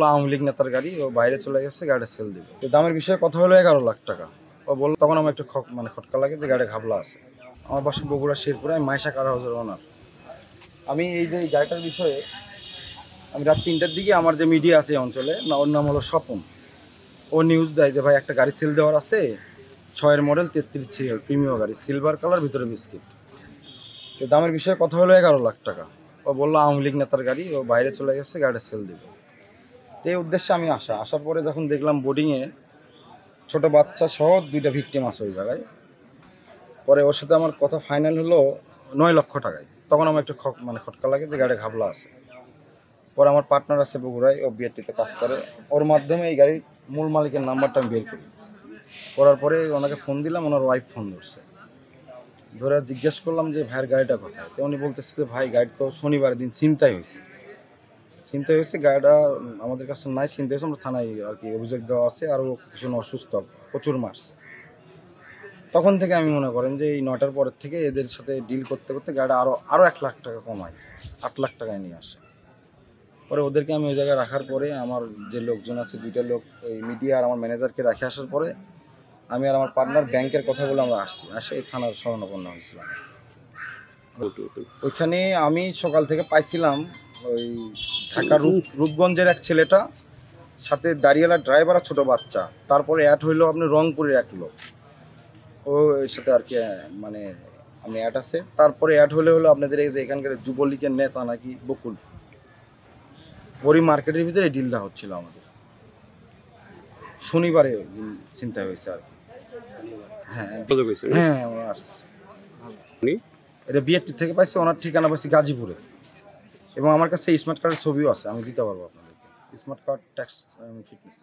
আওয়ামী লীগ নেতার গাড়ি ও বাইরে চলে গেছে, গাড়িটা সেল দিবে। তো দামের বিষয়ে কথা হলো 11 লাখ টাকা। ও বললো, তখন আমার একটু খটকা লাগে যে গাড়ি ঘাবলা আছে। আমার বাসা বগুড়া শেরপুরে, আমি মাইশা কারা হাউসের ওনার। আমি এই যে গাড়িটার বিষয়ে আমি রাত 3টার দিকে আমার যে মিডিয়া আছে এই অঞ্চলে, না ওর নাম হলো স্বপন, ও নিউজ দেয় যে ভাই একটা গাড়ি সেল দেওয়ার আছে, 6-এর মডেল 33 সিরিয়াল প্রিমিয়াম গাড়ি, সিলভার কালার, ভিতরে বিস্কিট। তো দামের বিষয়ে কথা হলো 11 লাখ টাকা। ও বললো আওয়ামী লীগ নেতার গাড়ি, ও বাইরে চলে গেছে, গাড়িটা সেল দিবে। এই উদ্দেশ্যে আমি আসার পরে যখন দেখলাম বোর্ডিংয়ে ছোট বাচ্চা সহ 2টা ভিকটিম আছে ওই জায়গায়। পরে ওর সাথে আমার কথা ফাইনাল হলো 9 লক্ষ টাকায়। তখন আমার একটু খটকা লাগে যে গাড়ি ঘাবলা আছে। পরে আমার পার্টনার আছে বগুড়ায়, ও বিআরটিতে কাজ করে, ওর মাধ্যমে এই গাড়ির মূল মালিকের নাম্বারটা আমি বের করি। করার পরে ওনাকে ফোন দিলাম, ওনার ওয়াইফ ফোন ধরছে। ধরে জিজ্ঞেস করলাম যে ভাইয়ের গাড়িটা কোথায়। তো উনি বলতেছে যে ভাই গাড়ি তো শনিবারের দিন ছিনতাই হয়েছে, গাড়িটা আমাদের কাছে নাই, ছিনতাই হয়েছে, আমরা থানায় আর কি অভিযোগ দেওয়া আছে, আরও ভীষণ অসুস্থ, প্রচুর মারছে। তখন থেকে আমি মনে করেন যে এই 9টার পরের থেকে এদের সাথে ডিল করতে করতে গাড়িটা আরও 1 লাখ টাকা কমাই, 8 লাখ টাকায় নিয়ে আসে। পরে ওদেরকে আমি ওই জায়গায় রাখার পরে আমার যে লোকজন আছে, 2টা লোক, ওই মিডিয়া আর আমার ম্যানেজারকে রেখে আসার পরে আমি আর আমার পার্টনার ব্যাংকের কথা বলে আমরা আসে এই থানার শরণাপন্ন হয়েছিলাম। ওইখানে আমি সকাল থেকে পাইছিলাম ওই ঢাকা রূপগঞ্জের এক ছেলেটা, সাথে দাঁড়িয়েলা ড্রাইভার আর ছোটো বাচ্চা, তারপরে অ্যাড হইলো আপনি রংপুরের এক লোক, ও এর সাথে আর কি মানে আমি অ্যাড আছে। তারপরে অ্যাড হলো আপনাদের এই যে এখানকার যুবলীগের নেতা নাকি বকুল, ওরই মার্কেটের ভিতরে এই ডিলটা হচ্ছিল আমাদের। শনিবারে চিন্তা হয়েছে আর কি। হ্যাঁ হ্যাঁ, আমরা আসছি। এটা বিএটি থেকে পাইছি, ওনার ঠিকানা পাইছি গাজীপুরে, এবং আমার কাছে স্মার্ট কার্ডের ছবিও আছে, আমি দিতে পারবো আপনাদেরকে। Smart card tax fitness.